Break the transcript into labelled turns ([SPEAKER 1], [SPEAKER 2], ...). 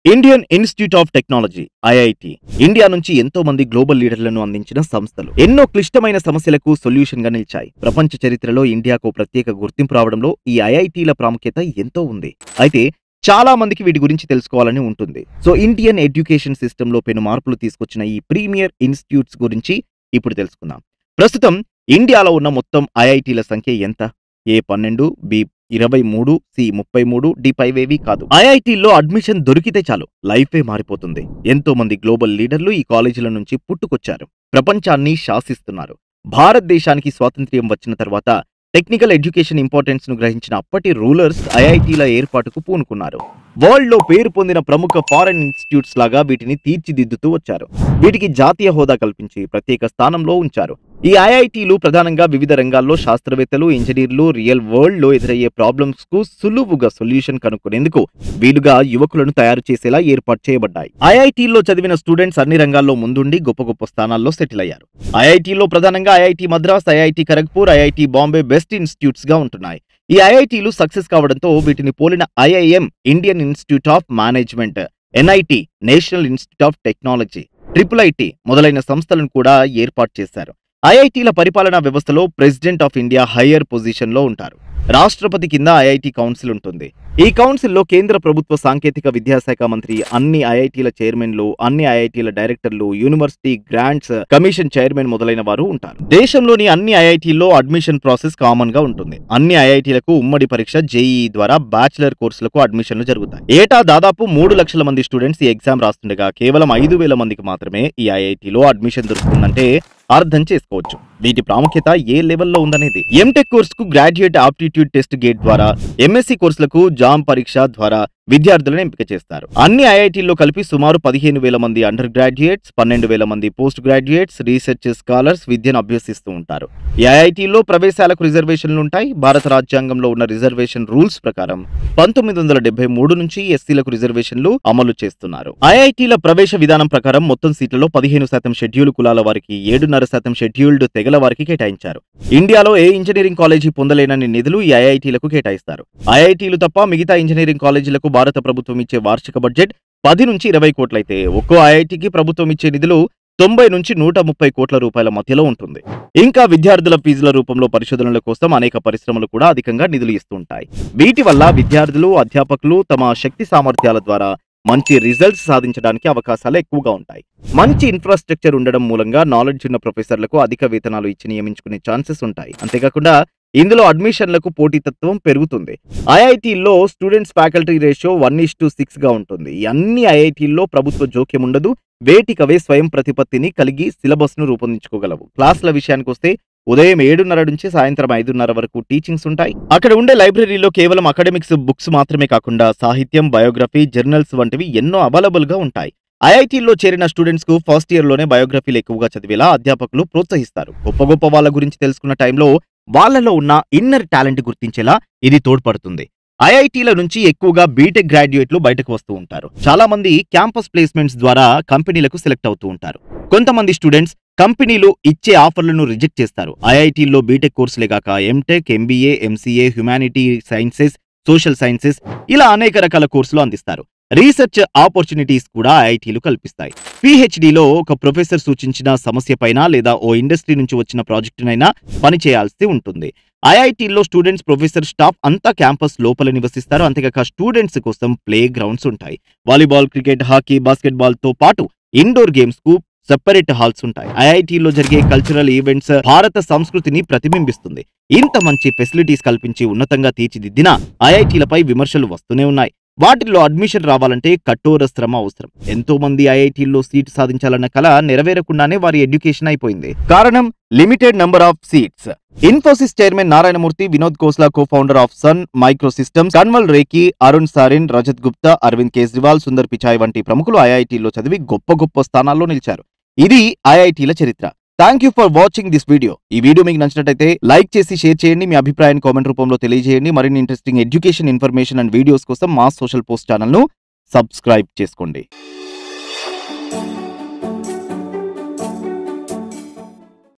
[SPEAKER 1] Indian institute of technology IIT India నుంచి ఎంతో మంది గ్లోబల్ లీడర్లను అందించిన సంస్థలు ఎన్నో క్లిష్టమైన సమస్యలకు సొల్యూషన్ గా నిలిచాయి. ప్రపంచ చరిత్రలో ఇండియాకు ప్రత్యేక గుర్తింపు రావడంలో ఈ ఐఐటీల ప్రాముఖ్యత ఎంతో ఉంది. అయితే చాలా మందికి వీటి గురించి తెలుసుకోవాలని ఉంటుంది. సో ఇండియన్ ఎడ్యుకేషన్ సిస్టమ్ లో పెను మార్పులు తీసుకొచ్చిన ఈ ప్రీమియర్ ఇన్స్టిట్యూట్స్ గురించి ఇప్పుడు తెలుసుకుందాం. ప్రస్తుతం ఇండియాలో ఉన్న మొత్తం ఐఐటీల సంఖ్య ఎంత? A12, B23, C33, D5 కాదు. ఐఐటీల్లో అడ్మిషన్ దొరికితే చాలు లైఫే మారిపోతుంది. ఎంతో మంది గ్లోబల్ లీడర్లు ఈ కాలేజీల నుంచి పుట్టుకొచ్చారు. ప్రపంచాన్ని శాసిస్తున్నారు. భారతదేశానికి స్వాతంత్ర్యం వచ్చిన తర్వాత టెక్నికల్ ఎడ్యుకేషన్ ఇంపార్టెన్స్ ను గ్రహించిన అప్పటి రూలర్స్ ఐఐటీల ఏర్పాటుకు పూనుకున్నారు. వరల్డ్ లో పేరు పొందిన ప్రముఖ ఫారెన్ ఇన్స్టిట్యూట్స్ లాగా వీటిని తీర్చిదిద్దుతూ వచ్చారు. వీటికి జాతీయ హోదా కల్పించి ప్రత్యేక స్థానంలో ఉంచారు. ఈ ఐఐటీలు ప్రధానంగా వివిధ రంగాల్లో శాస్త్రవేత్తలు, ఇంజనీర్లు రియల్ వరల్డ్ లో ఎదురయ్యే ప్రాబ్లమ్స్ కు సులువుగా సొల్యూషన్ కనుక్కునేందుకు వీలుగా యువకులను తయారు చేసేలా ఏర్పాటు చేయబడ్డాయి. ఐఐటీల్లో చదివిన స్టూడెంట్స్ అన్ని రంగాల్లో ముందుండి గొప్ప గొప్ప స్థానాల్లో సెటిల్ అయ్యారు. ఐఐటీలో ప్రధానంగా IIT Madras, IIT Kharagpur, IIT Bombay best institutes గా ఉంటున్నాయి. ఈ ఐఐటీలు సక్సెస్ కావడంతో వీటిని పోలిన IIM Indian institute of management, NIT national institute of technology, IIIT మొదలైన సంస్థలను కూడా ఏర్పాటు చేశారు. ఐఐటీల పరిపాలనా వ్యవస్థలో president of India higher position లో ఉంటారు. రాష్ట్రపతి కింద ఐఐటి కౌన్సిల్ ఉంటుంది. ఈ కౌన్సిల్లో కేంద్ర ప్రభుత్వ సాంకేతిక విద్యాశాఖ మంత్రి, అన్ని ఐఐటీల చైర్మన్లు, అన్ని ఐఐటీల డైరెక్టర్లు, యూనివర్సిటీ గ్రాంట్స్ కమిషన్ చైర్మన్ మొదలైన వారు ఉంటారు. దేశంలోని అన్ని ఐఐటీల్లో అడ్మిషన్ ప్రాసెస్ కామన్ గా ఉంటుంది. అన్ని ఐఐటీలకు ఉమ్మడి పరీక్ష JEE ద్వారా బ్యాచిలర్ కోర్సులకు అడ్మిషన్లు జరుగుతాయి. ఏటా దాదాపు 3 లక్షల మంది స్టూడెంట్స్ ఈ ఎగ్జామ్ రాస్తుండగా కేవలం 5,000 మందికి మాత్రమే ఈ ఐఐటీలో అడ్మిషన్ దొరుకుతుందంటే అర్థం చేసుకోవచ్చు వీటి ప్రాముఖ్యత ఏ లెవెల్లో ఉందనేది. ఎంటెక్ కోర్సుకు గ్రాడ్యుయేట్ ఆప్టిట్యూడ్ టెస్ట్ గేట్ ద్వారా, ఎంఎస్సీ కోర్సులకు జామ్ పరీక్ష ద్వారా విద్యార్థులను ఎంపిక చేస్తారు. అన్ని ఐఐటీల్లో కలిపి సుమారు 15,000 మంది అండర్ గ్రాడ్యుయేట్స్, 12,000 మంది పోస్ట్ గ్రాడ్యుయేట్స్, రీసెర్చ్ స్కాలర్స్ విద్యను అభ్యసిస్తూ ఉంటారు. ఈ ఐఐటీల్లో ప్రవేశాలకు రిజర్వేషన్లు ఉంటాయి. భారత రాజ్యాంగంలో ఉన్న రిజర్వేషన్ రూల్స్ ప్రకారం 1973 నుంచి ఎస్సీలకు రిజర్వేషన్లు అమలు చేస్తున్నారు. ఐఐటీల ప్రవేశ విధానం ప్రకారం మొత్తం సీట్లలో 15% షెడ్యూల్ కులాల వారికి, 7.5% షెడ్యూల్డ్ తెగల వారికి కేటాయించారు. ఇండియాలో ఏ ఇంజనీరింగ్ కాలేజీ పొందలేనని నిధులు ఈ ఐఐటీలకు కేటాయిస్తారు. ఐఐటీలు తప్ప మిగతా ఇంజనీరింగ్ కాలేజీలకు భారత ప్రభుత్వం ఇచ్చే వార్షిక బడ్జెట్ 10 నుంచి 20 కోట్లయితే ఒక్కో ఐఐటీకి ప్రభుత్వం ఇచ్చే నిధులు 90 నుంచి 130 కోట్ల రూపాయల మధ్యలో ఉంటుంది. ఇంకా విద్యార్థుల ఫీజుల రూపంలో పరిశోధనల కోసం అనేక పరిశ్రమలు కూడా అధికంగా నిధులు ఇస్తుంటాయి. వీటి వల్ల విద్యార్థులు, అధ్యాపకులు తమ శక్తి సామర్థ్యాల ద్వారా మంచి రిజల్ట్స్ సాధించడానికి అవకాశాలు ఎక్కువగా ఉంటాయి. మంచి ఇన్ఫ్రాస్ట్రక్చర్ ఉండడం మూలంగా నాలెడ్జ్ ఉన్న ప్రొఫెసర్లకు అధిక వేతనాలు ఇచ్చి నియమించుకునే ఛాన్సెస్ ఉంటాయి. అంతేకాకుండా ఇందులో అడ్మిషన్లకు పోటీతత్వం పెరుగుతుంది. ఐఐటీల్లో స్టూడెంట్స్ ఫ్యాకల్టీ రేషియో 1:6 గా ఉంటుంది. ఈ అన్ని ఐఐటీల్లో ప్రభుత్వ జోక్యం ఉండదు. వేటికవే స్వయం ప్రతిపత్తిని కలిగి సిలబస్ ను రూపొందించుకోగలవు. క్లాసుల విషయానికి వస్తే ఉదయం 7:30 నుంచి సాయంత్రం 5:30 వరకు టీచింగ్స్ ఉంటాయి. అక్కడ ఉండే లైబ్రరీలో కేవలం అకాడమిక్స్ బుక్స్ మాత్రమే కాకుండా సాహిత్యం, బయోగ్రఫీ, జర్నల్స్ వంటివి ఎన్నో అవైలబుల్ గా ఉంటాయి. ఐఐటీల్లో చేరిన స్టూడెంట్స్ కు ఫస్ట్ ఇయర్ లోనే బయోగ్రఫీలు ఎక్కువగా చదివేలా అధ్యాపకులు ప్రోత్సహిస్తారు. గొప్ప గొప్ప వాళ్ళ గురించి తెలుసుకున్న టైంలో వాళ్లలో ఉన్న ఇన్నర్ టాలెంట్ గుర్తించేలా ఇది తోడ్పడుతుంది. ఐఐటీల నుంచి ఎక్కువగా బీటెక్ గ్రాడ్యుయేట్లు బయటకు వస్తూ ఉంటారు. చాలా మంది క్యాంపస్ ప్లేస్మెంట్స్ ద్వారా కంపెనీలకు సెలెక్ట్ అవుతూ ఉంటారు. కొంతమంది స్టూడెంట్స్ కంపెనీలు ఇచ్చే ఆఫర్లను రిజెక్ట్ చేస్తారు. ఐఐటీల్లో బీటెక్ కోర్సులే కాక MTech, MBA, MCA, humanity sciences, social sciences ఇలా అనేక రకాల కోర్సులు అందిస్తారు. రీసెర్చ్ ఆపర్చునిటీస్ కూడా ఐఐటీలు కల్పిస్తాయి. PhDలో ఒక ప్రొఫెసర్ సూచించిన సమస్యపైన లేదా ఓ ఇండస్ట్రీ నుంచి వచ్చిన ప్రాజెక్టునైనా పనిచేయాల్సి ఉంటుంది. ఐఐటీల్లో స్టూడెంట్స్, ప్రొఫెసర్, స్టాఫ్ అంతా క్యాంపస్ లోపల నివసిస్తారు. అంతేకాక స్టూడెంట్స్ కోసం ప్లే గ్రౌండ్స్ ఉంటాయి. వాలీబాల్, క్రికెట్, హాకీ, బాస్కెట్బాల్ తో పాటు ఇండోర్ గేమ్స్ కు సెపరేట్ హాల్స్ ఉంటాయి. ఐఐటీలో జరిగే కల్చరల్ ఈవెంట్స్ భారత సంస్కృతిని ప్రతిబింబిస్తుంది. ఇంత మంచి ఫెసిలిటీస్ కల్పించి ఉన్నతంగా తీర్చిదిద్దిన ఐఐటీలపై విమర్శలు వస్తూనే ఉన్నాయి. వాటిల్లో అడ్మిషన్ రావాలంటే కఠోర శ్రమ అవసరం. ఎంతో మంది ఐఐటీల్లో సీట్ సాధించాలన్న కల నెరవేరకుండానే వారి ఎడ్యుకేషన్ అయిపోయింది. కారణం limited number of seats. Infosys chairman Narayana Murthy, Vinod Khosla cofounder of Sun Microsystems, Kanwal Rekhi, Arun Sarin, Rajat Gupta, Arvind Kejriwal, Sundar Pichai వంటి ప్రముఖులు ఐఐటీల్లో చదివి గొప్ప గొప్ప స్థానాల్లో నిలిచారు. ఇది ఐఐటీల చరిత్ర. Thank you for watching this video. ఈ వీడియో మీకు నచ్చినట్లయితే లైక్ చేసి షేర్ చేయండి. మీ అభిప్రాయాన్ని కామెంట్ రూపంలో తెలియజేయండి. మరిన్ని interesting education information and videos కోసం మా సోషల్ పోస్ట్ ఛానల్ ను సబ్స్క్రైబ్ చేసుకోండి.